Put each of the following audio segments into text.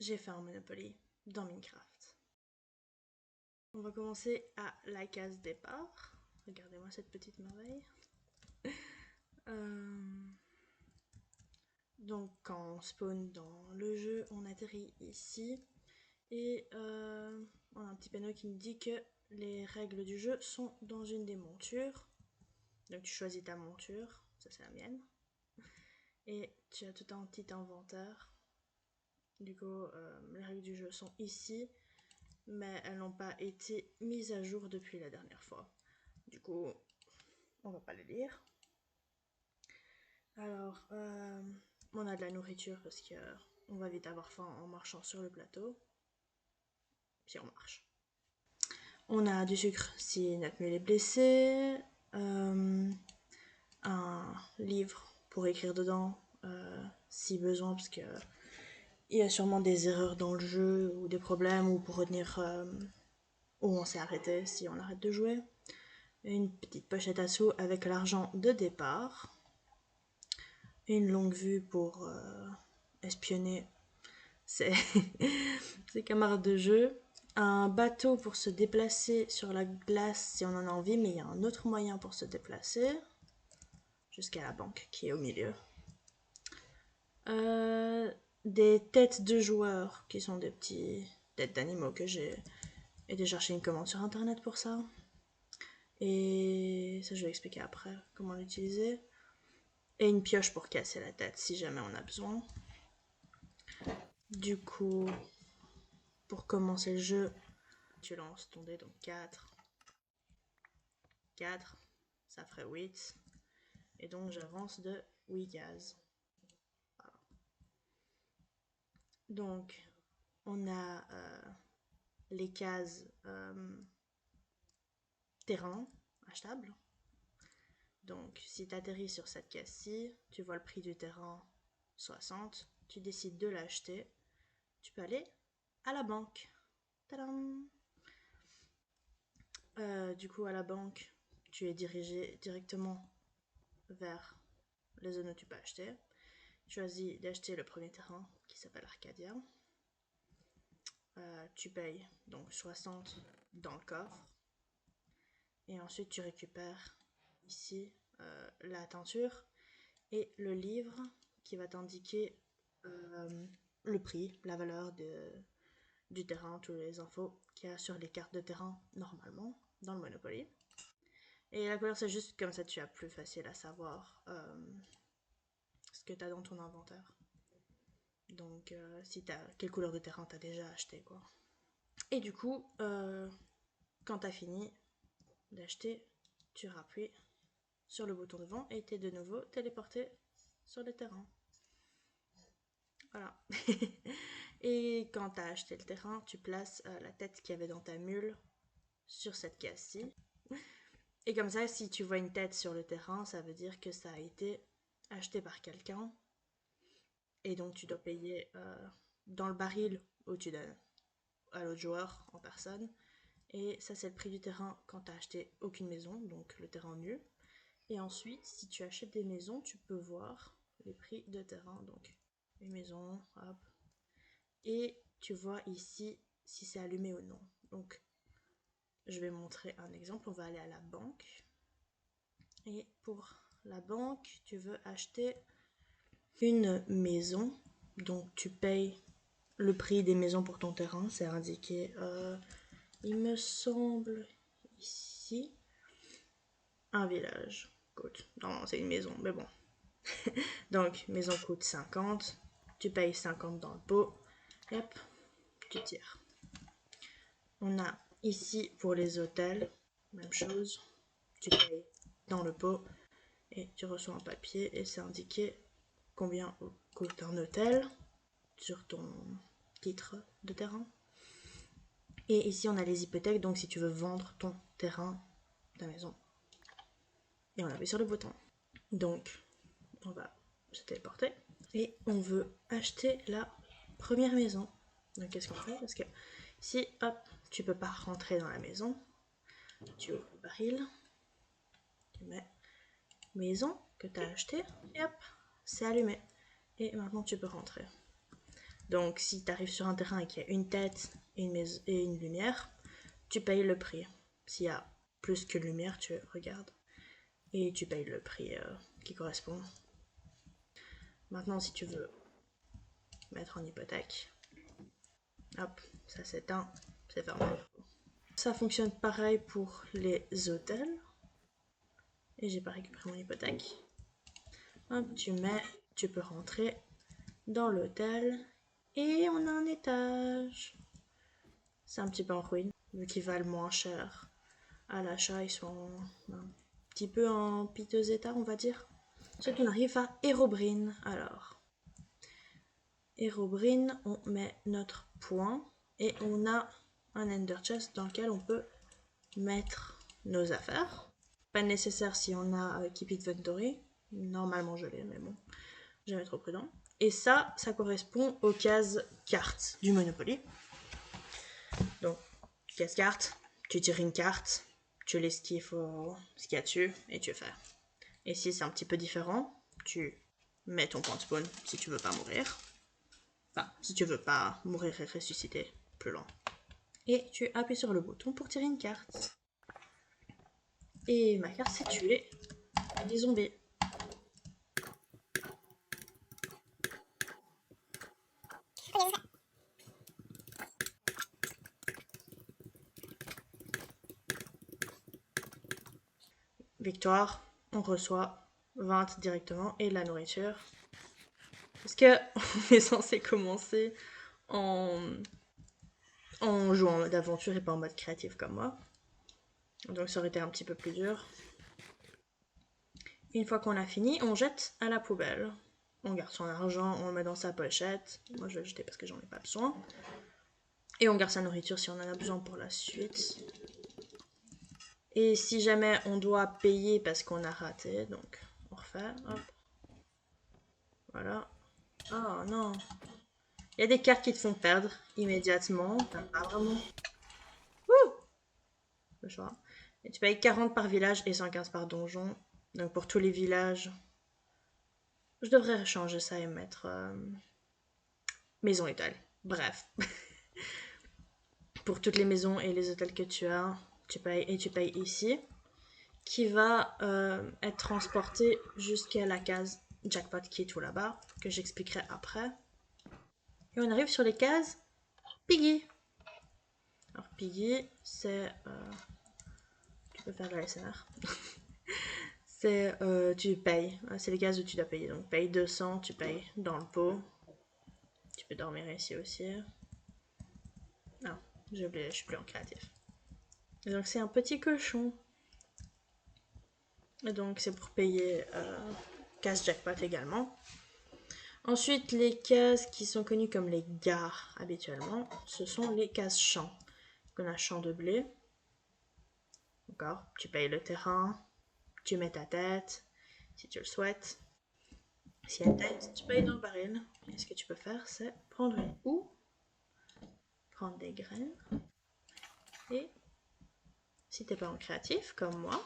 j'ai fait un Monopoly dans Minecraft. On va commencer à la case départ. Regardez-moi cette petite merveille. Donc quand on spawn dans le jeu, on atterrit ici. Et on a un petit panneau qui nous dit que les règles du jeu sont dans une des montures. Donc tu choisis ta monture, ça c'est la mienne. Et tu as tout un petit inventaire. Du coup, les règles du jeu sont ici, mais elles n'ont pas été mises à jour depuis la dernière fois. Du coup, on va pas les lire. Alors, on a de la nourriture parce qu'on va vite avoir faim en marchant sur le plateau. Si on marche. On a du sucre si notre mule est blessée. Un livre pour écrire dedans si besoin, parce que il y a sûrement des erreurs dans le jeu ou des problèmes, ou pour retenir où on s'est arrêté si on arrête de jouer. Une petite pochette à sous avec l'argent de départ. Une longue vue pour espionner ses camarades de jeu. Un bateau pour se déplacer sur la glace si on en a envie, mais il y a un autre moyen pour se déplacer. Jusqu'à la banque qui est au milieu. Des têtes de joueurs qui sont des petits têtes d'animaux que j'ai été chercher une commande sur internet pour ça. Et ça je vais expliquer après comment l'utiliser. Et une pioche pour casser la tête si jamais on a besoin. Du coup, pour commencer le jeu, tu lances ton dé, donc 4. 4, ça ferait 8. Et donc j'avance de 8 cases. Voilà. Donc, on a les cases terrain achetable. Donc, si tu atterris sur cette case-ci, tu vois le prix du terrain 60, tu décides de l'acheter, tu peux aller à la banque. Tadam! Du coup, à la banque, tu es dirigé directement vers les zones où tu peux acheter. Tu choisis d'acheter le premier terrain qui s'appelle Arcadia. Tu payes donc 60 dans le coffre. Et ensuite, tu récupères ici la teinture et le livre qui va t'indiquer le prix, la valeur du terrain, toutes les infos qu'il y a sur les cartes de terrain normalement dans le Monopoly. Et la couleur, c'est juste comme ça tu as plus facile à savoir ce que tu as dans ton inventaire. Donc si t'as quelle couleur de terrain t'as déjà acheté quoi. Et du coup, quand t'as fini d'acheter, tu rappuies sur le bouton devant et t'es de nouveau téléporté sur le terrain. Voilà. Et quand t'as acheté le terrain, tu places la tête qu'il y avait dans ta mule sur cette case-ci. Et comme ça, si tu vois une tête sur le terrain, ça veut dire que ça a été acheté par quelqu'un. Et donc tu dois payer dans le baril où tu donnes à l'autre joueur en personne. Et ça, c'est le prix du terrain quand t'as acheté aucune maison, donc le terrain nul. Et ensuite, si tu achètes des maisons, tu peux voir les prix de terrain. Donc, une maison, hop. Et tu vois ici si c'est allumé ou non. Donc, je vais montrer un exemple. On va aller à la banque. Et pour la banque, tu veux acheter une maison. Donc, tu payes le prix des maisons pour ton terrain. C'est indiqué, il me semble, ici. Un village. Coûte. Non, c'est une maison, mais bon. Donc, maison coûte 50. Tu payes 50 dans le pot. Et hop, tu tires. On a ici pour les hôtels, même chose. Tu payes dans le pot et tu reçois un papier et c'est indiqué combien coûte un hôtel sur ton titre de terrain. Et ici, on a les hypothèques, donc si tu veux vendre ton terrain, ta maison. Et on appuie sur le bouton. Donc, on va se téléporter. Et on veut acheter la première maison. Donc, qu'est-ce qu'on fait? Parce que si, hop, tu peux pas rentrer dans la maison, tu ouvres le baril, tu mets maison que tu as acheté, et hop, c'est allumé. Et maintenant, tu peux rentrer. Donc si tu arrives sur un terrain et qu'il y a une tête et une lumière, tu payes le prix. S'il y a plus que lumière, tu regardes et tu payes le prix qui correspond. Maintenant, si tu veux mettre en hypothèque, hop, ça s'éteint, c'est fermé. Ça fonctionne pareil pour les hôtels. Et j'ai pas récupéré mon hypothèque. Hop, tu peux rentrer dans l'hôtel et on a un étage. C'est un petit peu en ruine, vu qu'ils valent moins cher. À l'achat, ils sont un petit peu en piteux état, on va dire. Ensuite, on arrive à Herobrine. Alors, Herobrine, on met notre point et on a un Ender Chest dans lequel on peut mettre nos affaires. Pas nécessaire si on a Keep Inventory. Normalement, je l'ai, mais bon, jamais trop prudent. Et ça correspond aux cases cartes du Monopoly. Donc, case carte, tu tires une carte, tu lis ce qu'il y a dessus et tu fais. Et si c'est un petit peu différent, tu mets ton point de spawn si tu veux pas mourir. Enfin, si tu veux pas mourir et ressusciter plus lent. Et tu appuies sur le bouton pour tirer une carte. Et ma carte c'est tuer des zombies. Victoire, on reçoit 20 directement et la nourriture. Parce que on est censé commencer en jouant en mode aventure et pas en mode créatif comme moi. Donc ça aurait été un petit peu plus dur. Une fois qu'on a fini, on jette à la poubelle. On garde son argent, on le met dans sa pochette. Moi je vais le jeter parce que j'en ai pas besoin. Et on garde sa nourriture si on en a besoin pour la suite. Et si jamais on doit payer parce qu'on a raté, donc on refait, hop. Voilà. Oh non. Il y a des cartes qui te font perdre immédiatement. T'as pas vraiment. Ouh! Le choix. Et tu payes 40 par village et 115 par donjon. Donc pour tous les villages, je devrais changer ça et mettre maison hôtel. Bref. Pour toutes les maisons et les hôtels que tu as, tu payes ici. Qui va être transporté jusqu'à la case jackpot qui est tout là-bas, que j'expliquerai après. Et on arrive sur les cases Piggy. Alors Piggy, c'est... tu peux faire de la SMR. C'est... tu payes. C'est les cases où tu dois payer. Donc paye 200, tu payes dans le pot. Tu peux dormir ici aussi. Non, j'ai oublié, je suis plus en créatif. Et donc c'est un petit cochon. Et donc c'est pour payer case jackpot également. Ensuite, les cases qui sont connues comme les gares habituellement, ce sont les cases champs. On a champ de blé. D'accord. Tu payes le terrain, tu mets ta tête, si tu le souhaites. S'il y a une tête, tu payes dans le baril. Et ce que tu peux faire, c'est prendre une houe, prendre des graines, et si t'es pas en créatif, comme moi,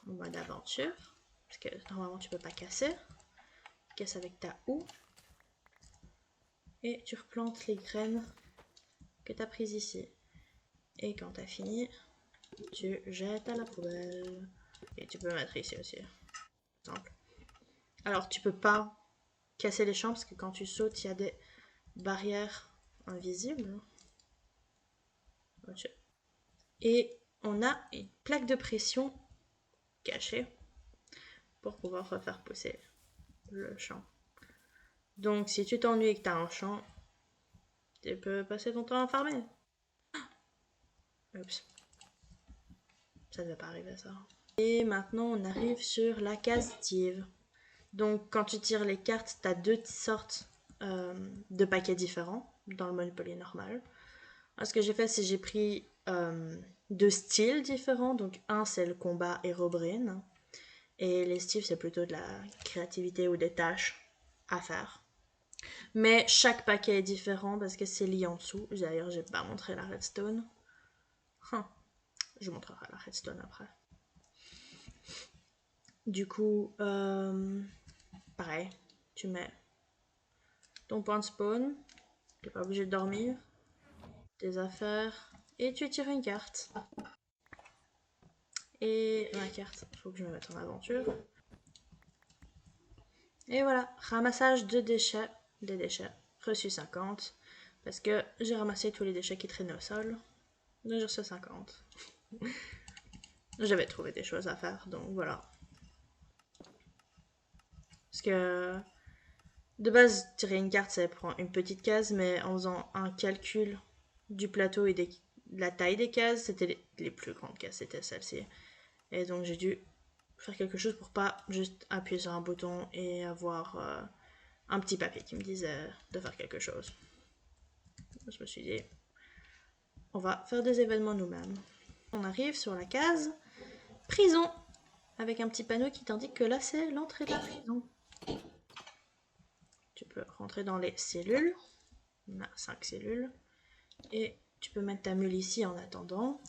en mode aventure, parce que normalement tu peux pas casser, tu casses avec ta houe, et tu replantes les graines que tu as prises ici. Et quand tu as fini, tu jettes à la poubelle. Et tu peux mettre ici aussi. Simple. Alors tu peux pas casser les champs parce que quand tu sautes, il y a des barrières invisibles. Et on a une plaque de pression cachée pour pouvoir refaire pousser le champ. Donc si tu t'ennuies et que tu as un champ, tu peux passer ton temps à farmer. Oups. Ça ne devait pas arriver ça. Et maintenant on arrive sur la case Steve. Donc quand tu tires les cartes, tu as deux sortes de paquets différents dans le Monopoly normal. Alors, ce que j'ai fait, c'est j'ai pris deux styles différents. Donc un c'est le combat Herobrine. Et les styles c'est plutôt de la créativité ou des tâches à faire. Mais chaque paquet est différent parce que c'est lié en dessous. D'ailleurs, j'ai pas montré la redstone. Je montrerai la redstone après. Du coup, pareil, tu mets ton point de spawn, T'es pas obligé de dormir. Tes affaires. Et tu tires une carte. Et ma carte, il faut que je me mette en aventure. Et voilà, ramassage de déchets. Des déchets. Reçu 50. Parce que j'ai ramassé tous les déchets qui traînaient au sol. Donc j'ai reçu 50. J'avais trouvé des choses à faire, donc voilà. Parce que de base, tirer une carte, ça prend une petite case, mais en faisant un calcul du plateau et de la taille des cases, c'était les plus grandes cases, c'était celle-ci. Et donc j'ai dû faire quelque chose pour pas juste appuyer sur un bouton et avoir un petit papier qui me disait de faire quelque chose. Je me suis dit, on va faire des événements nous-mêmes. On arrive sur la case prison, avec un petit panneau qui t'indique que là c'est l'entrée de la prison. Tu peux rentrer dans les cellules. On a 5 cellules. Et tu peux mettre ta mule ici en attendant.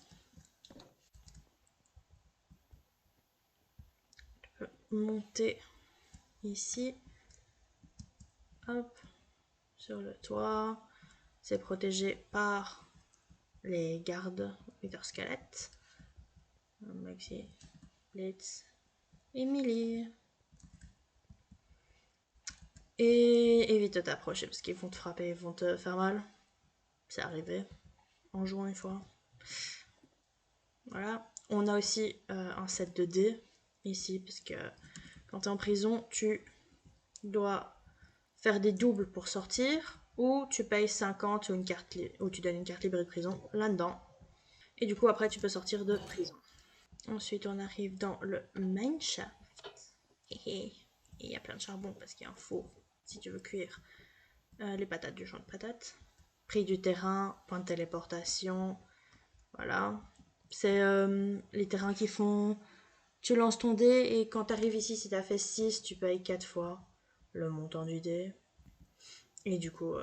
Tu peux monter ici. Hop. Sur le toit. C'est protégé par les gardes Wither Squelette. Maxi, Blitz, Emily. Et évite de t'approcher parce qu'ils vont te frapper, ils vont te faire mal. C'est arrivé en jouant une fois. Voilà. On a aussi un set de dés ici parce que quand tu es en prison, tu dois faire des doubles pour sortir ou tu payes 50 ou une carte ou tu donnes une carte libre de prison là-dedans. Et du coup, après, tu peux sortir de prison. Ensuite, on arrive dans le main shaft. Et il y a plein de charbon parce qu'il y a un four si tu veux cuire les patates du champ de patates. Prix du terrain, point de téléportation. Voilà. C'est les terrains qui font. Tu lances ton dé et quand tu arrives ici, si tu as fait 6, tu payes 4 fois le montant du dé. Et du coup,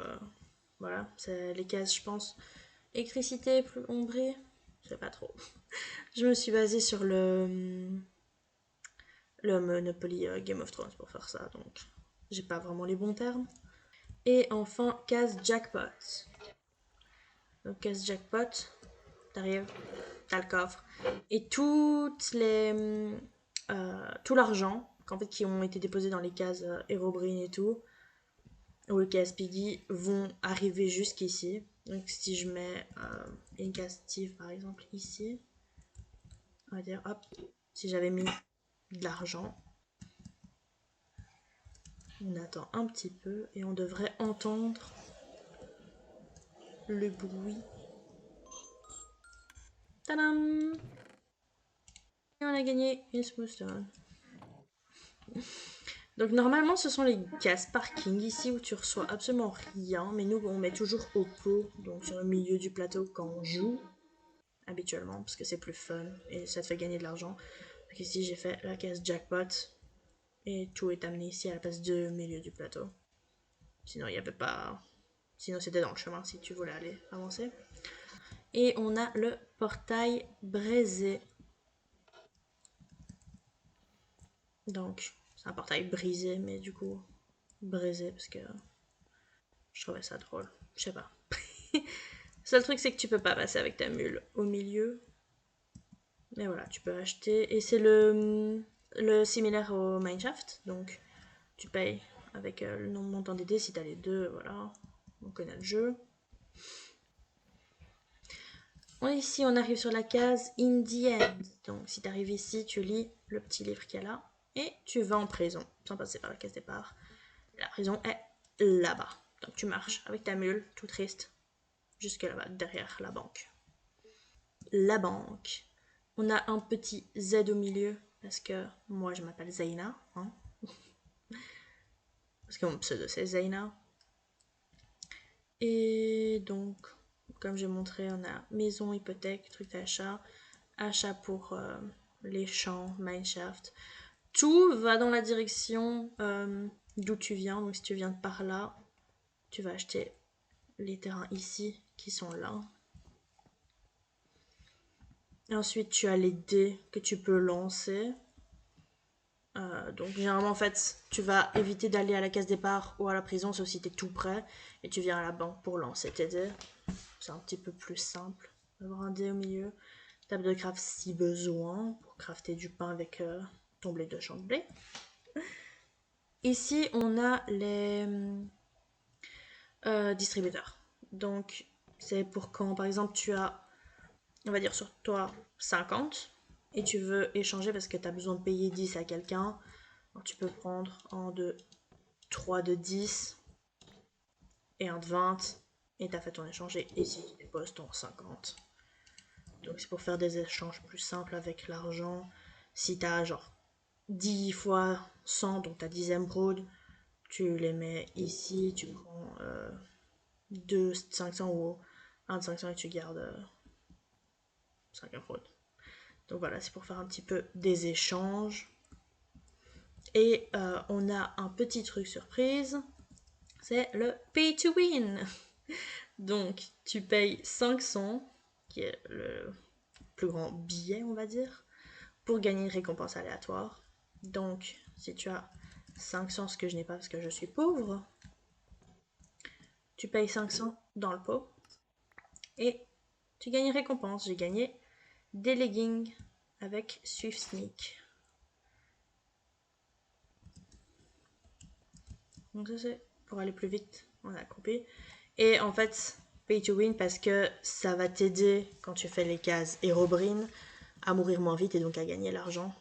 voilà, c'est les cases, je pense. Électricité, plus ombrée, je sais pas trop. Je me suis basée sur le Monopoly Game of Thrones pour faire ça, donc j'ai pas vraiment les bons termes. Et enfin, case jackpot. Donc, case jackpot, t'arrives, t'as le coffre. Et tout l'argent qu'en fait, qui ont été déposés dans les cases Herobrine et tout, ou les cases Piggy, vont arriver jusqu'ici. Donc, si je mets une case Steve par exemple ici, on va dire hop, si j'avais mis de l'argent, on attend un petit peu et on devrait entendre le bruit. Tadam! Et on a gagné une smooth stone. Donc normalement ce sont les cases parking ici où tu reçois absolument rien, mais nous on met toujours au pot, donc sur le milieu du plateau quand on joue, habituellement, parce que c'est plus fun et ça te fait gagner de l'argent. Donc ici j'ai fait la case jackpot et tout est amené ici à la place de milieu du plateau. Sinon il n'y avait pas... Sinon c'était dans le chemin si tu voulais aller avancer. Et on a le portail brisé. Donc c'est un portail brisé, mais du coup brisé parce que je trouvais ça drôle. Je sais pas. Le seul truc, c'est que tu peux pas passer avec ta mule au milieu. Mais voilà, tu peux acheter. Et c'est le similaire au Mineshaft. Donc, tu payes avec le montant des dés. Si t'as les deux, voilà. On connaît le jeu. Ici, on arrive sur la case In the End. Donc, si t'arrives ici, tu lis le petit livre qu'il y a là. Et tu vas en prison, sans passer par la case départ. La prison est là-bas. Donc, tu marches avec ta mule, tout triste, jusque là-bas, derrière la banque. La banque. On a un petit Z au milieu, parce que moi je m'appelle Zaina. Hein, parce que mon pseudo c'est Zaina. Et donc, comme j'ai montré, on a maison, hypothèque, truc d'achat, achat pour les champs, mineshaft. Tout va dans la direction d'où tu viens. Donc si tu viens de par là, tu vas acheter les terrains ici qui sont là. Et ensuite, tu as les dés que tu peux lancer. Donc généralement en fait tu vas éviter d'aller à la case départ ou à la prison sauf si tu es tout près et tu viens à la banque pour lancer tes dés. C'est un petit peu plus simple d'avoir un dé au milieu. Table de craft si besoin pour crafter du pain avec ton blé de champ de blé. Ici on a les distributeurs. Donc c'est pour quand par exemple tu as, on va dire sur toi 50 et tu veux échanger parce que tu as besoin de payer 10 à quelqu'un. Alors, tu peux prendre un de 3 de 10 et un de 20 et tu as fait ton échange et ici tu déposes ton 50. Donc c'est pour faire des échanges plus simples avec l'argent. Si tu as genre 10 fois 100, donc ta 10 émeraudes, tu les mets ici, tu prends 2 500 ou 1 de 500 et tu gardes 5 émeraudes. Donc voilà, c'est pour faire un petit peu des échanges. Et on a un petit truc surprise, c'est le pay to win. Donc tu payes 500, qui est le plus grand billet on va dire, pour gagner une récompense aléatoire. Donc si tu as 500, ce que je n'ai pas parce que je suis pauvre, tu payes 500 dans le pot et tu gagnes une récompense. J'ai gagné des leggings avec Swift Sneak. Donc ça c'est pour aller plus vite, on a coupé. Et en fait, pay to win parce que ça va t'aider quand tu fais les cases Herobrine à mourir moins vite et donc à gagner l'argent.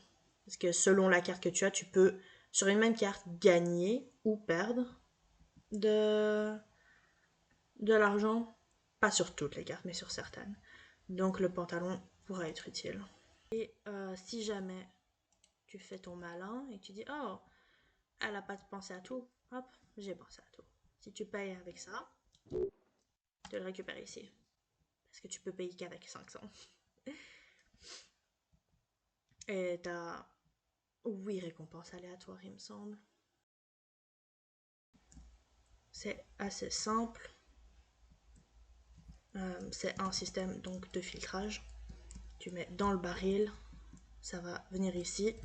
Parce que selon la carte que tu as, tu peux sur une même carte gagner ou perdre de l'argent. Pas sur toutes les cartes, mais sur certaines. Donc le pantalon pourra être utile. Et si jamais tu fais ton malin et tu dis oh, elle a pas pensé à tout, hop, j'ai pensé à tout. Si tu payes avec ça, tu le récupères ici. Parce que tu peux payer qu'avec 500. Et t'as 8 récompenses aléatoires, il me semble. C'est assez simple. C'est un système donc de filtrage. Tu mets dans le baril, ça va venir ici.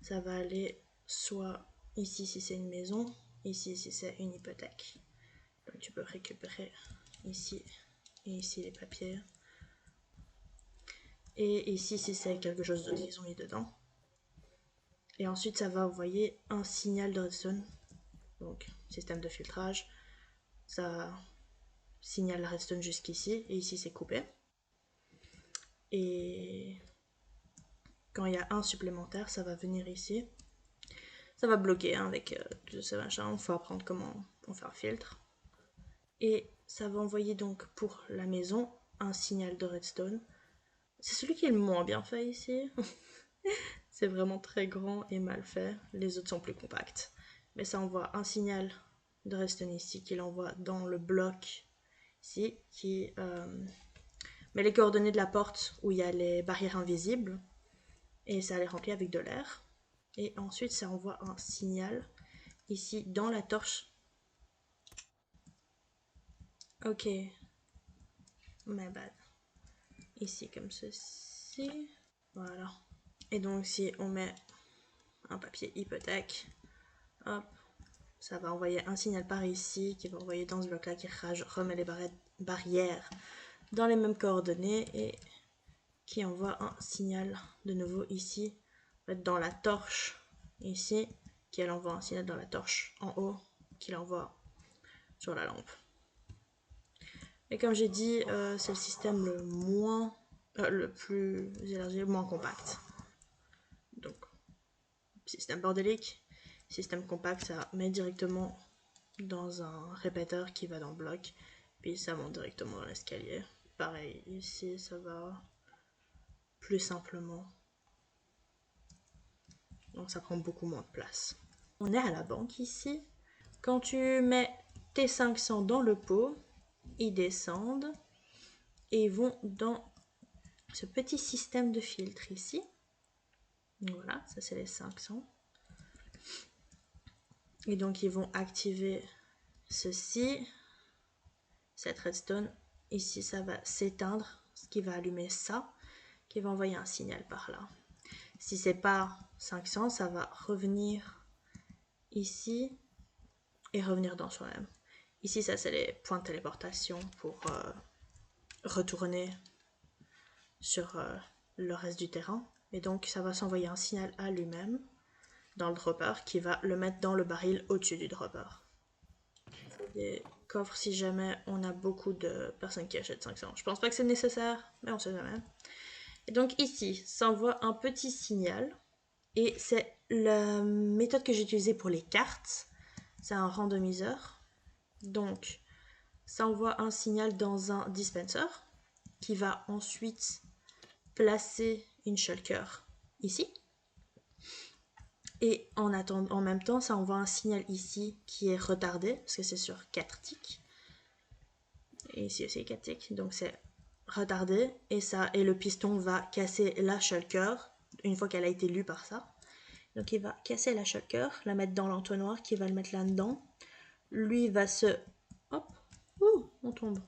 Ça va aller soit ici si c'est une maison, ici si c'est une hypothèque. Donc tu peux récupérer ici et ici les papiers. Et ici si c'est quelque chose d'autre qu'ils ont mis dedans. Et ensuite ça va envoyer un signal de redstone. Donc système de filtrage. Ça signale la redstone jusqu'ici et ici c'est coupé. Et quand il y a un supplémentaire, ça va venir ici. Ça va bloquer hein, avec tout ce machin. Il faut apprendre comment on fait un filtre. Et ça va envoyer donc pour la maison un signal de redstone. C'est celui qui est le moins bien fait ici. C'est vraiment très grand et mal fait. Les autres sont plus compacts. Mais ça envoie un signal de redstone ici qu'il envoie dans le bloc ici qui met les coordonnées de la porte où il y a les barrières invisibles et ça les remplit avec de l'air. Et ensuite ça envoie un signal ici dans la torche. Ok, my bad. Ici comme ceci. Voilà. Et donc si on met un papier hypothèque, hop, ça va envoyer un signal par ici qui va envoyer dans ce bloc là qui remet les barrières dans les mêmes coordonnées et qui envoie un signal de nouveau ici dans la torche ici qui elle envoie un signal dans la torche en haut qui l'envoie sur la lampe. Et comme j'ai dit, c'est le système le plus élargi, le moins compact. Donc, système bordélique, système compact, ça met directement dans un répéteur qui va dans le bloc, puis ça monte directement dans l'escalier. Pareil, ici, ça va plus simplement. Donc, ça prend beaucoup moins de place. On est à la banque ici. Quand tu mets tes 500 dans le pot, ils descendent et vont dans ce petit système de filtre ici. Voilà, ça c'est les 500. Et donc ils vont activer ceci, cette redstone. Ici ça va s'éteindre, ce qui va allumer ça, qui va envoyer un signal par là. Si c'est pas 500, ça va revenir ici et revenir dans soi-même. Ici, ça c'est les points de téléportation pour retourner sur le reste du terrain. Et donc ça va s'envoyer un signal à lui-même dans le dropper qui va le mettre dans le baril au-dessus du dropper. Des coffres si jamais on a beaucoup de personnes qui achètent 500. Je pense pas que c'est nécessaire, mais on sait jamais. Et donc ici, ça envoie un petit signal. Et c'est la méthode que j'ai utilisée pour les cartes. C'est un randomiseur. Donc, ça envoie un signal dans un dispenser qui va ensuite placer une shulker ici. Et en même temps, ça envoie un signal ici qui est retardé, parce que c'est sur 4 ticks. Et ici aussi 4 ticks, donc c'est retardé. Et le piston va casser la shulker une fois qu'elle a été lue par ça. Donc il va casser la shulker, la mettre dans l'entonnoir, qui va le mettre là-dedans. Lui va se... Hop, on tombe.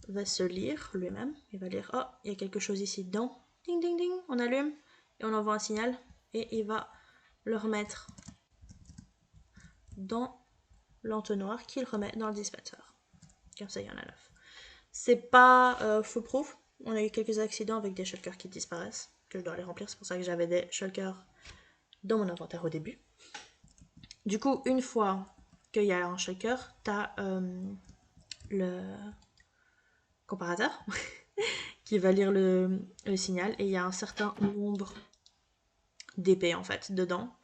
Va se lire lui-même. Il va lire, oh, il y a quelque chose ici dedans. Ding, ding, ding, on allume. Et on envoie un signal. Et il va le remettre dans l'entonnoir qu'il remet dans le dispenser. Comme ça, il y en a 9. C'est pas foolproof. On a eu quelques accidents avec des shulkers qui disparaissent, que je dois aller remplir. C'est pour ça que j'avais des shulkers dans mon inventaire au début. Du coup, une fois qu'il y a un shulker, tu as le comparateur qui va lire le signal et il y a un certain nombre d'épées en fait dedans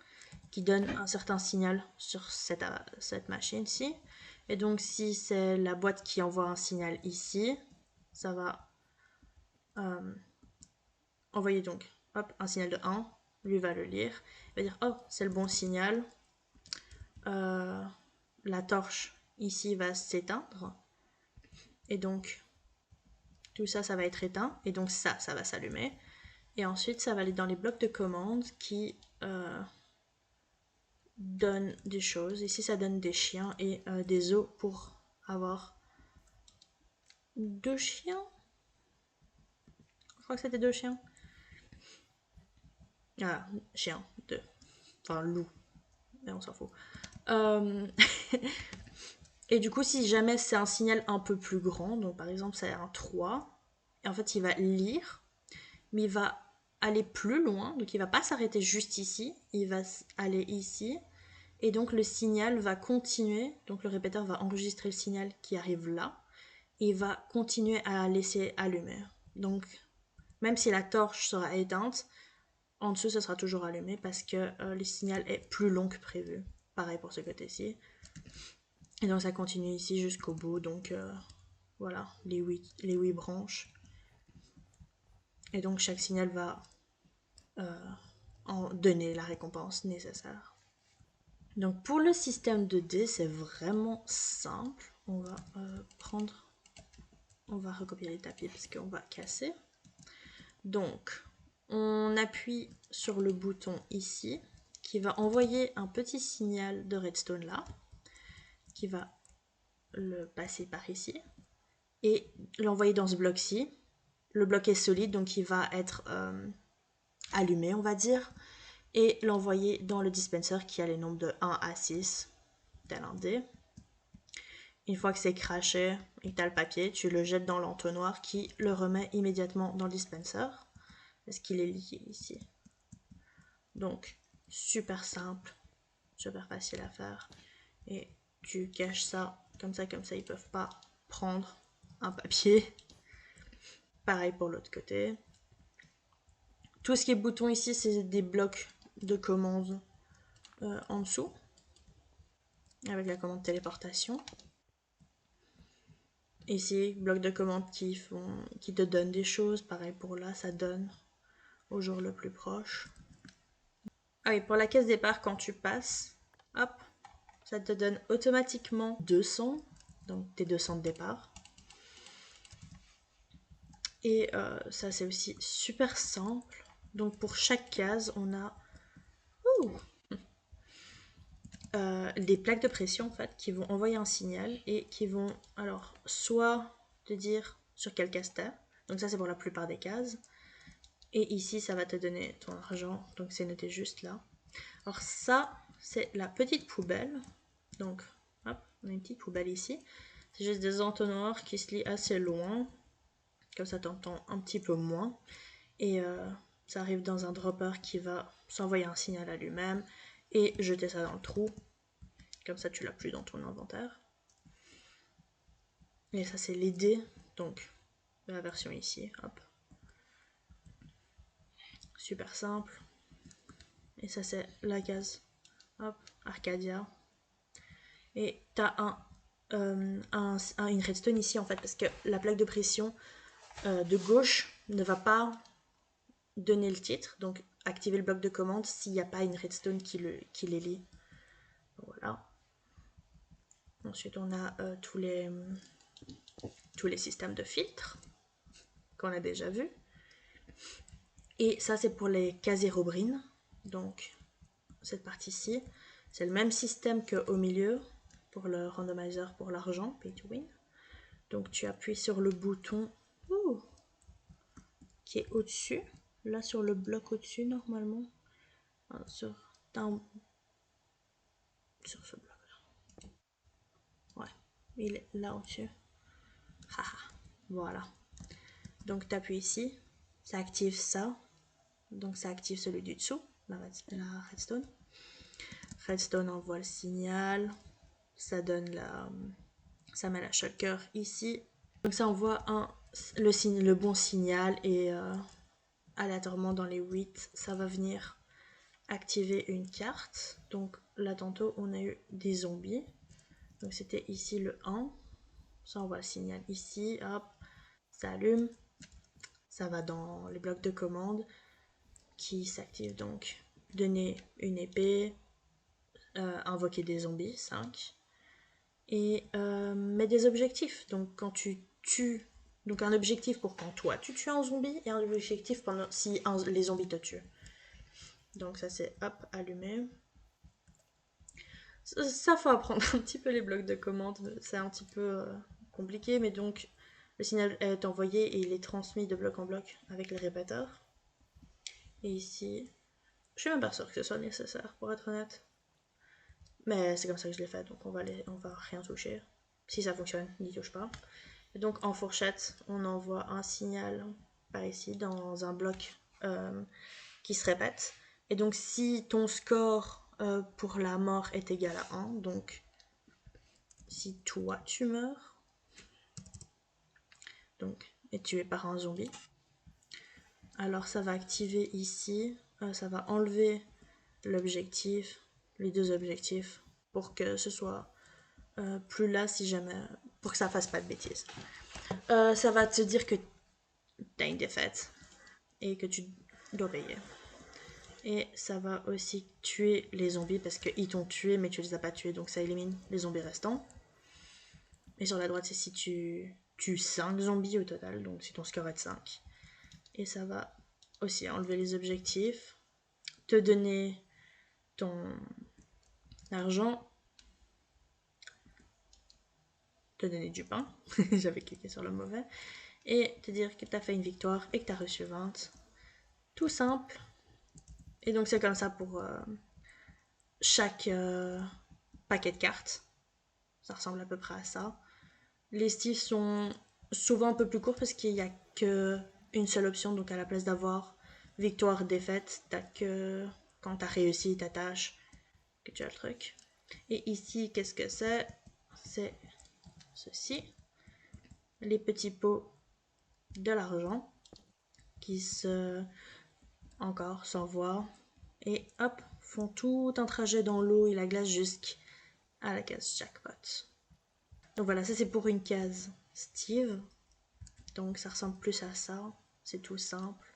qui donne un certain signal sur cette machine-ci. Et donc si c'est la boîte qui envoie un signal ici, ça va envoyer donc hop, un signal de 1, lui va le lire, il va dire oh c'est le bon signal, la torche ici va s'éteindre et donc tout ça, ça va être éteint et donc ça va s'allumer et ensuite ça va aller dans les blocs de commande qui donnent des choses. Ici ça donne des chiens et des os pour avoir 2 chiens. Je crois que c'était 2 chiens. Ah, chien, 2. Enfin, loup. Mais on s'en fout. Et du coup, si jamais c'est un signal un peu plus grand, donc par exemple c'est un 3, et en fait il va lire, mais il va aller plus loin, donc il va pas s'arrêter juste ici, il va aller ici, et donc le signal va continuer, donc le répéteur va enregistrer le signal qui arrive là, et il va continuer à laisser allumer. Donc même si la torche sera éteinte, en dessous ça sera toujours allumé parce que le signal est plus long que prévu. Pareil pour ce côté-ci. Et donc ça continue ici jusqu'au bout, donc voilà, les 8 branches. Et donc chaque signal va en donner la récompense nécessaire. Donc pour le système de dés, c'est vraiment simple. On va on va recopier les tapis parce qu'on va casser. Donc on appuie sur le bouton ici qui va envoyer un petit signal de redstone là, qui va le passer par ici et l'envoyer dans ce bloc-ci. Le bloc est solide, donc il va être allumé, on va dire, et l'envoyer dans le dispenser qui a les nombres de 1 à 6, tel un dé. Une fois que c'est craché et que tu as le papier, tu le jettes dans l'entonnoir qui le remet immédiatement dans le dispenser, parce qu'il est lié ici. Donc, super simple, super facile à faire. Et tu caches ça, ils peuvent pas prendre un papier. Pareil pour l'autre côté. Tout ce qui est bouton ici, c'est des blocs de commande en dessous, avec la commande téléportation. Ici, bloc de commande qui te donnent des choses. Pareil pour là, ça donne au jour le plus proche. Ah oui, pour la caisse départ, quand tu passes, hop, ça te donne automatiquement 200, donc tes 200 de départ. Et ça, c'est aussi super simple. Donc pour chaque case, on a des plaques de pression en fait qui vont envoyer un signal et qui vont alors soit te dire sur quelle case t'es, donc ça c'est pour la plupart des cases, Et ici, ça va te donner ton argent. Donc, c'est noté juste là. Alors ça, c'est la petite poubelle. Donc, hop, on a une petite poubelle ici. C'est juste des entonnoirs qui se lient assez loin. Comme ça, t'entends un petit peu moins. Et ça arrive dans un dropper qui va s'envoyer un signal à lui-même et jeter ça dans le trou. Comme ça, tu l'as plus dans ton inventaire. Et ça, c'est l'idée. Donc, la version ici. Hop. Super simple. Et ça, c'est la case. Hop, Arcadia. Et tu as une redstone ici, en fait, parce que la plaque de pression de gauche ne va pas donner le titre. Donc, activer le bloc de commande s'il n'y a pas une redstone qui les lie. Voilà. Ensuite, on a tous les systèmes de filtres qu'on a déjà vus. Et ça, c'est pour les casiers-robrines. Donc, cette partie-ci, c'est le même système qu'au milieu pour le randomizer pour l'argent, pay to win. Donc, tu appuies sur le bouton qui est au-dessus. Là, sur le bloc au-dessus, normalement. Sur ce bloc-là. Ouais, il est là au-dessus. Voilà. Donc, tu appuies ici. Ça active ça. Donc, ça active celui du dessous, la redstone. Redstone envoie le signal. Ça donne ça met la shulker ici. Donc, ça envoie le bon signal et aléatoirement dans les 8, ça va venir activer une carte. Donc, là, tantôt, on a eu des zombies. Donc, c'était ici le 1. Ça envoie le signal ici. Hop, ça allume. Ça va dans les blocs de commande qui s'activent donc. Donner une épée, invoquer des zombies, 5. Et mettre des objectifs. Donc quand tu tues, donc un objectif pour quand toi tu tues un zombie et un objectif pendant si les zombies te tuent. Donc ça c'est hop, allumé. Ça faut apprendre un petit peu les blocs de commande, c'est un petit peu compliqué, mais donc le signal est envoyé et il est transmis de bloc en bloc avec le répéteur. Et ici, je suis même pas sûre que ce soit nécessaire pour être honnête. Mais c'est comme ça que je l'ai fait, donc on va rien toucher. Si ça fonctionne, n'y touche pas. Et donc en fourchette, on envoie un signal par ici dans un bloc qui se répète. Et donc si ton score pour la mort est égal à 1, donc si toi tu meurs, donc et tué par un zombie, alors ça va activer ici, ça va enlever l'objectif, les deux objectifs, pour que ce soit plus là si jamais, pour que ça fasse pas de bêtises. Ça va te dire que t'as une défaite et que tu dois payer. Et ça va aussi tuer les zombies parce qu'ils t'ont tué mais tu les as pas tués, donc ça élimine les zombies restants. Et sur la droite, c'est si tu tues 5 zombies au total, donc si ton score est de 5. Et ça va aussi enlever les objectifs, te donner ton argent, te donner du pain, j'avais cliqué sur le mauvais, et te dire que tu as fait une victoire et que tu as reçu 20. Tout simple. Et donc c'est comme ça pour chaque paquet de cartes. Ça ressemble à peu près à ça. Les styles sont souvent un peu plus courts parce qu'il n'y a qu'une seule option. Donc à la place d'avoir victoire, défaite, t'as que quand t'as réussi ta tâche que tu as le truc. Et ici, qu'est-ce que c'est? C'est ceci. Les petits pots de l'argent qui s'envoient et hop, font tout un trajet dans l'eau et la glace jusqu'à la case jackpot. Donc voilà, ça c'est pour une case Steve. Donc ça ressemble plus à ça. C'est tout simple.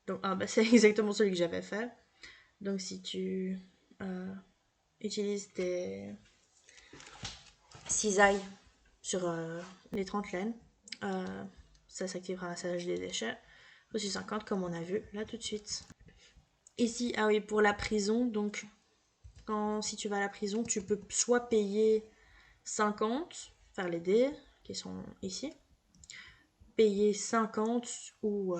Donc c'est exactement celui que j'avais fait. Donc si tu utilises tes cisailles sur les 30 laines, ça s'activera un salage des déchets. Aussi 50 comme on a vu là tout de suite. Ici, ah oui, pour la prison, donc si tu vas à la prison, tu peux soit payer 50, faire les dés qui sont ici, payer 50 ou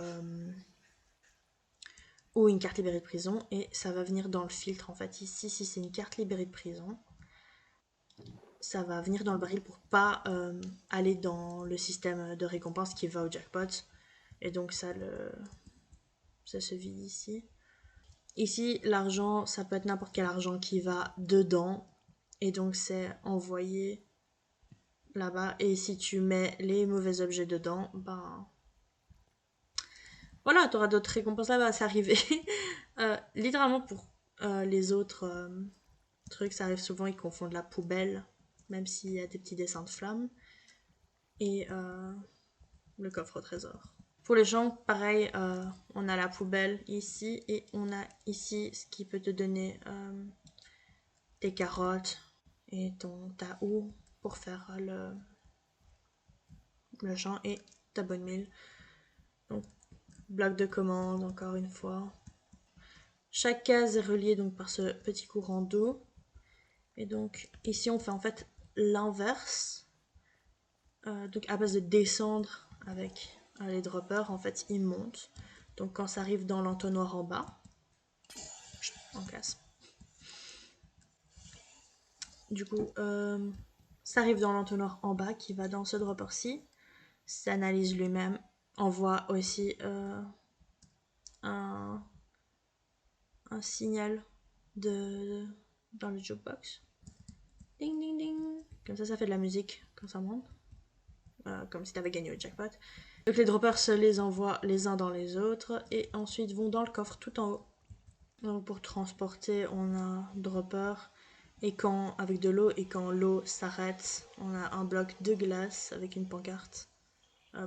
ou une carte libérée de prison, et ça va venir dans le filtre en fait. Ici, si c'est une carte libérée de prison, ça va venir dans le baril pour pas aller dans le système de récompense qui va au jackpot, et donc ça se vide ici. Ici, l'argent, ça peut être n'importe quel argent qui va dedans, et donc c'est envoyé là-bas. Et si tu mets les mauvais objets dedans, ben voilà, tu auras d'autres récompenses là-bas, c'est arrivé. Littéralement pour les autres trucs, ça arrive souvent, ils confondent la poubelle, même s'il y a des petits dessins de flammes, et le coffre au trésor. Pour les gens, pareil, on a la poubelle ici, et on a ici ce qui peut te donner tes carottes et ta houe pour faire le champ, et ta bonne mille. Donc, bloc de commande, encore une fois. Chaque case est reliée donc par ce petit courant d'eau. Et donc, ici, on fait en fait l'inverse. Donc, à base de descendre avec les droppers, en fait, ils montent. Donc, quand ça arrive dans l'entonnoir en bas, on casse. Du coup, ça arrive dans l'entonnoir en bas qui va dans ce dropper-ci. S'analyse lui-même, envoie aussi un signal dans le jukebox. Ding ding ding. Comme ça fait de la musique quand ça monte. Comme si tu avais gagné au jackpot. Donc les droppers se les envoient les uns dans les autres et ensuite vont dans le coffre tout en haut. Donc pour transporter, on a un dropper et avec de l'eau, et quand l'eau s'arrête, on a un bloc de glace avec une pancarte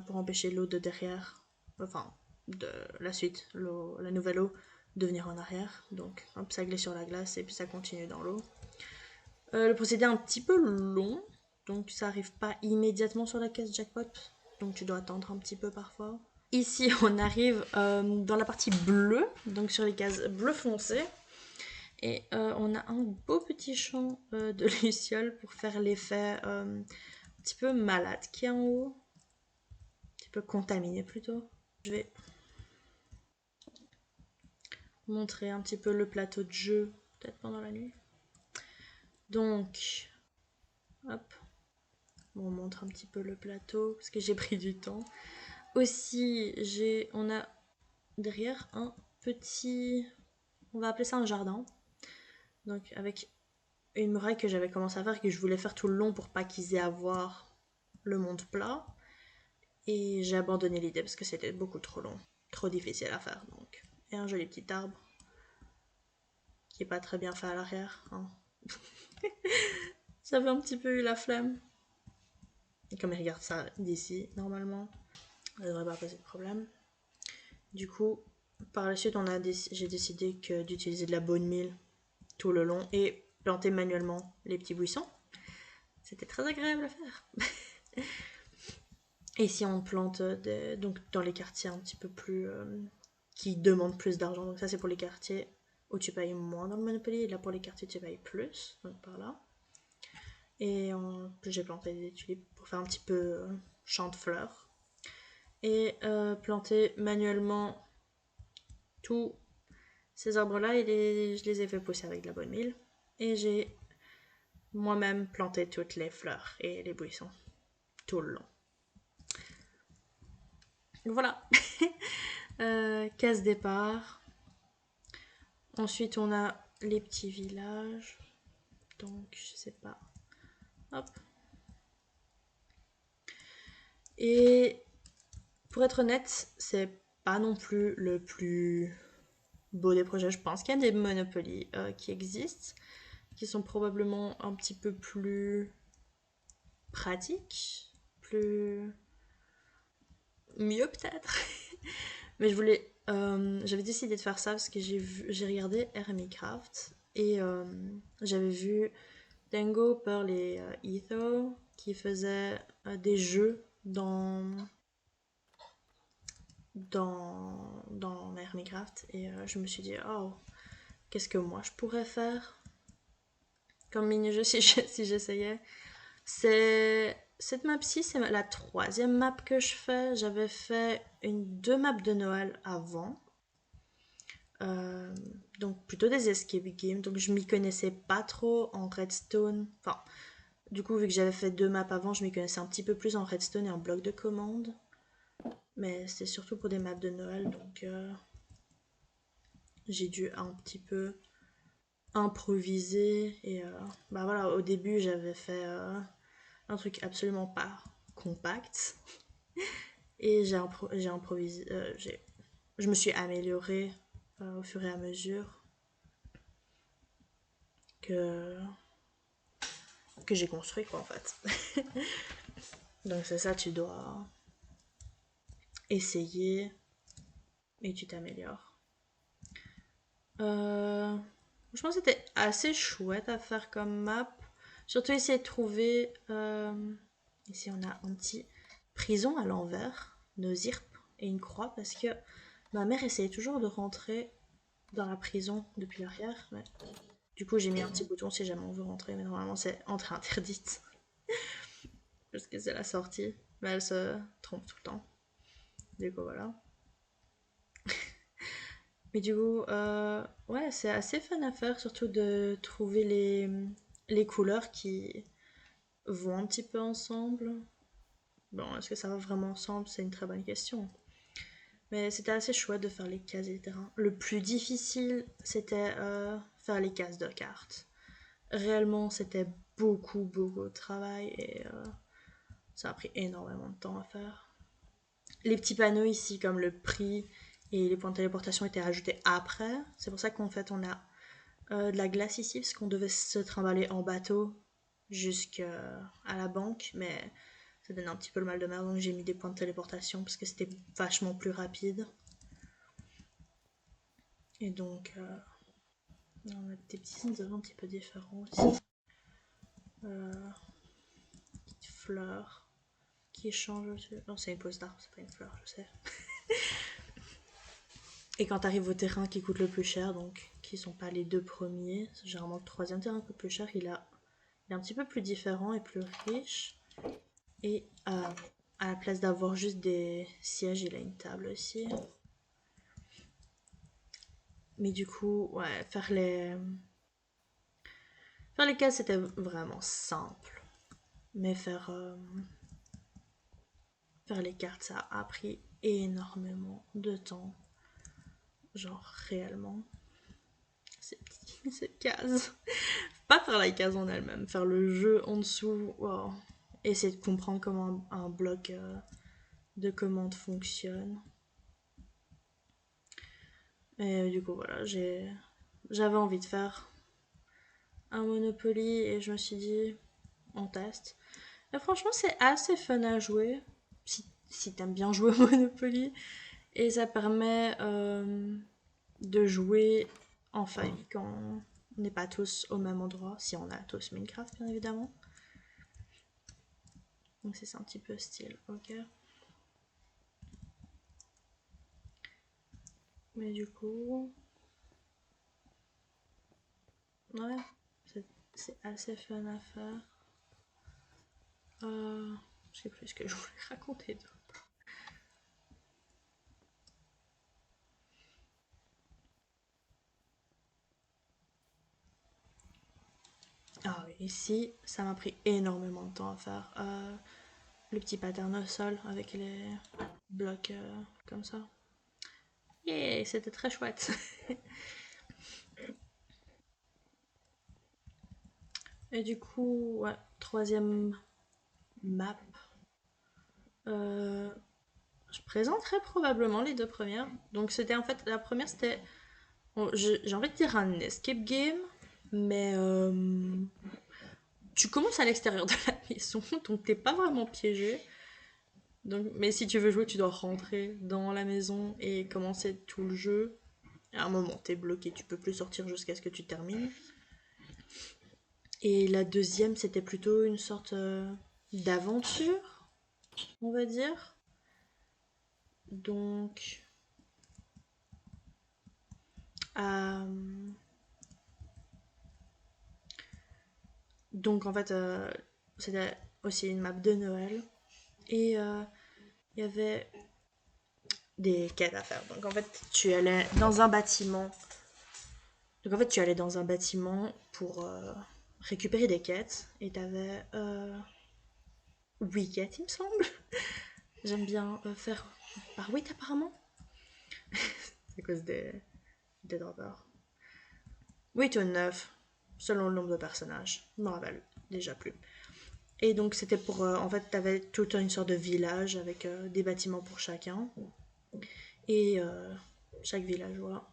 pour empêcher l'eau de derrière, enfin de la suite, la nouvelle eau, de venir en arrière. Donc hop, ça glisse sur la glace et puis ça continue dans l'eau. Le procédé est un petit peu long, donc ça arrive pas immédiatement sur la caisse jackpot, donc tu dois attendre un petit peu parfois. Ici, on arrive dans la partie bleue, donc sur les cases bleu foncé, et on a un beau petit champ de lucioles pour faire l'effet un petit peu malade qui est en haut, un petit peu contaminé plutôt. Je vais montrer un petit peu le plateau de jeu, peut-être pendant la nuit. Donc, hop, on montre un petit peu le plateau, parce que j'ai pris du temps. Aussi, on a derrière un petit, on va appeler ça un jardin. Donc avec une muraille que j'avais commencé à faire, que je voulais faire tout le long pour pas qu'ils aient à voir le monde plat. Et j'ai abandonné l'idée parce que c'était beaucoup trop long, trop difficile à faire. Donc. Et un joli petit arbre qui est pas très bien fait à l'arrière. Hein. J'avais un petit peu eu la flemme. Et comme ils regardent ça d'ici, normalement, ça devrait pas poser de problème. Du coup, par la suite, j'ai décidé d'utiliser de la bone meal tout le long et planter manuellement les petits buissons. C'était très agréable à faire. Et si on plante donc dans les quartiers un petit peu plus qui demandent plus d'argent, donc ça c'est pour les quartiers où tu payes moins dans le Monopoly, et là pour les quartiers tu payes plus, donc par là. Et j'ai planté des tulipes pour faire un petit peu champ de fleurs. Et planter manuellement tous ces arbres-là, je les ai fait pousser avec de la bonne mille. Et j'ai moi-même planté toutes les fleurs et les buissons tout le long. Voilà. Case départ. Ensuite, on a les petits villages. Donc, je sais pas. Hop. Et pour être honnête, c'est pas non plus le plus beau des projets. Je pense qu'il y a des Monopoly qui existent, qui sont probablement un petit peu plus pratiques, mieux peut-être. Mais j'avais décidé de faire ça parce que j'ai regardé Hermitcraft et j'avais vu Dango, Pearl et Etho qui faisaient des jeux dans Hermitcraft, et je me suis dit, oh, qu'est-ce que moi je pourrais faire comme mini-jeu si j'essayais. Cette map-ci, c'est la troisième map que je fais. J'avais fait deux maps de Noël avant. Euh, donc plutôt des escape games. Donc je m'y connaissais pas trop en Redstone. Enfin, du coup, vu que j'avais fait 2 maps avant, je m'y connaissais un petit peu plus en Redstone et en bloc de commande. Mais c'était surtout pour des maps de Noël, donc j'ai dû un petit peu improviser. Et bah voilà, au début, j'avais fait un truc absolument pas compact. Et j'ai improvisé. Je me suis améliorée au fur et à mesure que, que j'ai construit, quoi, en fait. Donc c'est ça, tu dois essayer et tu t'améliores. Euh, je pense que c'était assez chouette à faire comme map. Surtout essayer de trouver. Ici, on a un petit prison à l'envers, nos zirp et une croix parce que ma mère essayait toujours de rentrer dans la prison depuis l'arrière. Mais du coup, j'ai mis un petit bouton si jamais on veut rentrer, mais normalement, c'est entrée interdite parce que c'est la sortie. Mais elle se trompe tout le temps. Du coup, voilà. Mais du coup, ouais, c'est assez fun à faire, surtout de trouver les couleurs qui vont un petit peu ensemble. Bon, est-ce que ça va vraiment ensemble? C'est une très bonne question. Mais c'était assez chouette de faire les cases et les terrains. Le plus difficile, c'était faire les cases de cartes. Réellement, c'était beaucoup, beaucoup de travail et ça a pris énormément de temps à faire. Les petits panneaux ici, comme le prix et les points de téléportation, étaient ajoutés après. C'est pour ça qu'en fait, on a de la glace ici, parce qu'on devait se trimballer en bateau jusqu'à la banque, mais ça donnait un petit peu le mal de mer, donc j'ai mis des points de téléportation parce que c'était vachement plus rapide. Et donc, on a des petits symboles un petit peu différents aussi. Petite fleur qui change aussi. Non, c'est une pose d'arbre, c'est pas une fleur, je sais. Et quand t'arrives au terrain qui coûte le plus cher, donc qui sont pas les 2 premiers, généralement le troisième terrain coûte plus cher, il est un petit peu plus différent et plus riche. Et à la place d'avoir juste des sièges, il a une table aussi. Mais du coup, ouais, faire les cases, c'était vraiment simple. Mais faire les cartes, ça a pris énormément de temps. Genre, réellement. Cette case. Pas faire la case en elle-même, faire le jeu en dessous. Wow. Essayer de comprendre comment un bloc de commande fonctionne. Et du coup, voilà, j'avais envie de faire un Monopoly et je me suis dit, on teste. Et franchement, c'est assez fun à jouer si t'aimes bien jouer au Monopoly. Et ça permet de jouer en famille quand on n'est pas tous au même endroit, si on a tous Minecraft, bien évidemment. Donc c'est un petit peu style, ok. Mais du coup, ouais, c'est assez fun à faire. Je sais plus ce que je voulais raconter d'autre. Ah oui, ici, ça m'a pris énormément de temps à faire. Le petit pattern au sol avec les blocs comme ça. Yeah, c'était très chouette. Et du coup, ouais, troisième map. Euh, je présenterai probablement les 2 premières. Donc c'était en fait, la première c'était, bon, j'ai envie de dire un escape game, mais tu commences à l'extérieur de la maison, donc t'es pas vraiment piégé. Donc, mais si tu veux jouer, tu dois rentrer dans la maison et commencer tout le jeu. À un moment, t'es bloqué, tu peux plus sortir jusqu'à ce que tu termines. Et la deuxième, c'était plutôt une sorte d'aventure, on va dire. Donc, euh, donc en fait, c'était aussi une map de Noël. Et il y avait des quêtes à faire. Donc en fait, tu allais dans un bâtiment. Donc en fait, tu allais dans un bâtiment pour récupérer des quêtes. Et t'avais 8 quêtes, il me semble. J'aime bien faire par 8 apparemment. C'est à cause des droppers. 8 ou 9, selon le nombre de personnages. Je me rappelle déjà plus. Et donc c'était pour... en fait, t'avais toute une sorte de village avec des bâtiments pour chacun. Et chaque villageois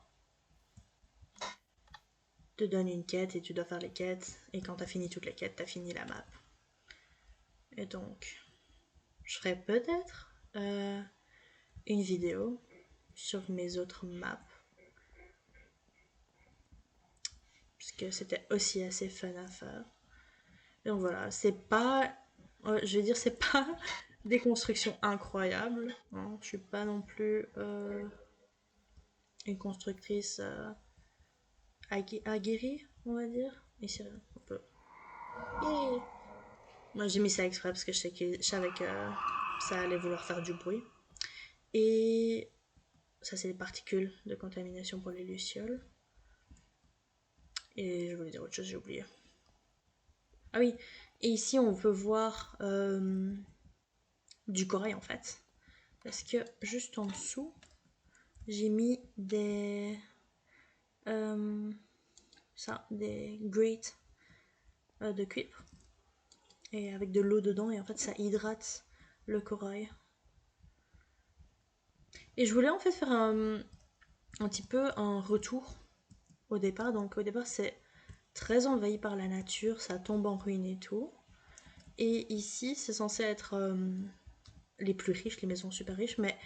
te donne une quête et tu dois faire les quêtes. Et quand t'as fini toutes les quêtes, t'as fini la map. Et donc, je ferai peut-être une vidéo sur mes autres maps. Puisque c'était aussi assez fun à faire. Donc voilà, c'est pas... je vais dire, c'est pas des constructions incroyables. Hein. Je suis pas non plus une constructrice aguerrie, on va dire. Ici, on peut... Yeah. Moi, j'ai mis ça exprès parce que je savais que ça allait vouloir faire du bruit. Et ça, c'est les particules de contamination pour les lucioles. Et je voulais dire autre chose, j'ai oublié. Ah oui, et ici, on peut voir du corail, en fait. Parce que juste en dessous, j'ai mis des grates de cuivre. Et avec de l'eau dedans, et en fait, ça hydrate le corail. Et je voulais en fait faire un petit peu un retour au départ. Donc au départ, c'est très envahi par la nature, ça tombe en ruine et tout. Et ici, c'est censé être les plus riches, les maisons super riches, mais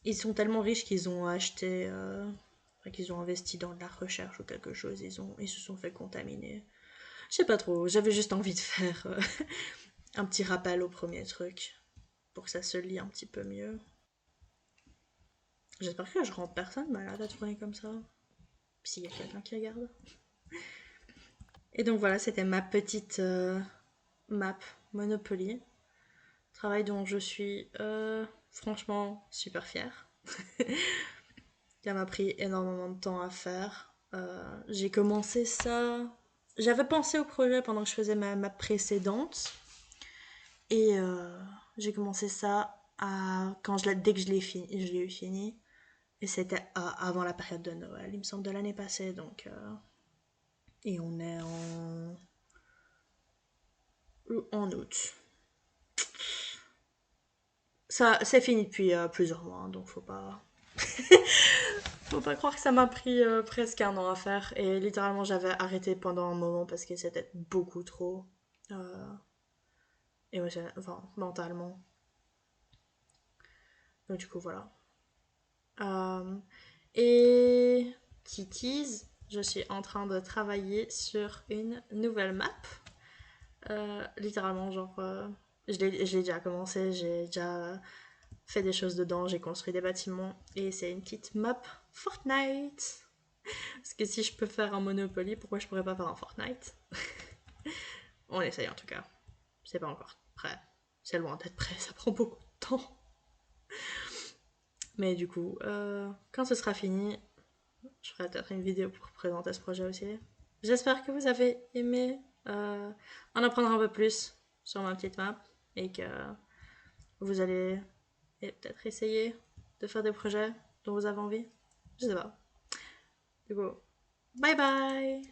ils sont tellement riches qu'ils ont acheté, qu'ils ont investi dans de la recherche ou quelque chose, ils se sont fait contaminer. Je sais pas trop, j'avais juste envie de faire un petit rappel au premier truc, pour que ça se lie un petit peu mieux. J'espère que je rends personne malade à tourner comme ça. S'il y a quelqu'un qui regarde. Et donc voilà, c'était ma petite map Monopoly. Travail dont je suis franchement super fière. Ça m'a pris énormément de temps à faire. J'ai commencé ça. J'avais pensé au projet pendant que je faisais ma map précédente. Et j'ai commencé ça dès que je l'ai eu fini. Et c'était avant la période de Noël, il me semble, de l'année passée. Donc, et on est en août. Ça, c'est fini depuis plusieurs mois, hein, donc faut pas... faut pas croire que ça m'a pris presque un an à faire. Et littéralement, j'avais arrêté pendant un moment parce que c'était beaucoup trop enfin, mentalement. Donc du coup, voilà. Et Kitties, je suis en train de travailler sur une nouvelle map. Littéralement, genre, je l'ai déjà commencé, j'ai déjà fait des choses dedans, j'ai construit des bâtiments et c'est une petite map Fortnite. Parce que si je peux faire un Monopoly, pourquoi je pourrais pas faire un Fortnite? On essaye en tout cas. C'est pas encore prêt. C'est loin d'être prêt, ça prend beaucoup de temps. Mais du coup, quand ce sera fini, je ferai peut-être une vidéo pour présenter ce projet aussi. J'espère que vous avez aimé en apprendre un peu plus sur ma petite map et que vous allez peut-être essayer de faire des projets dont vous avez envie. Je sais pas. Du coup, bye bye!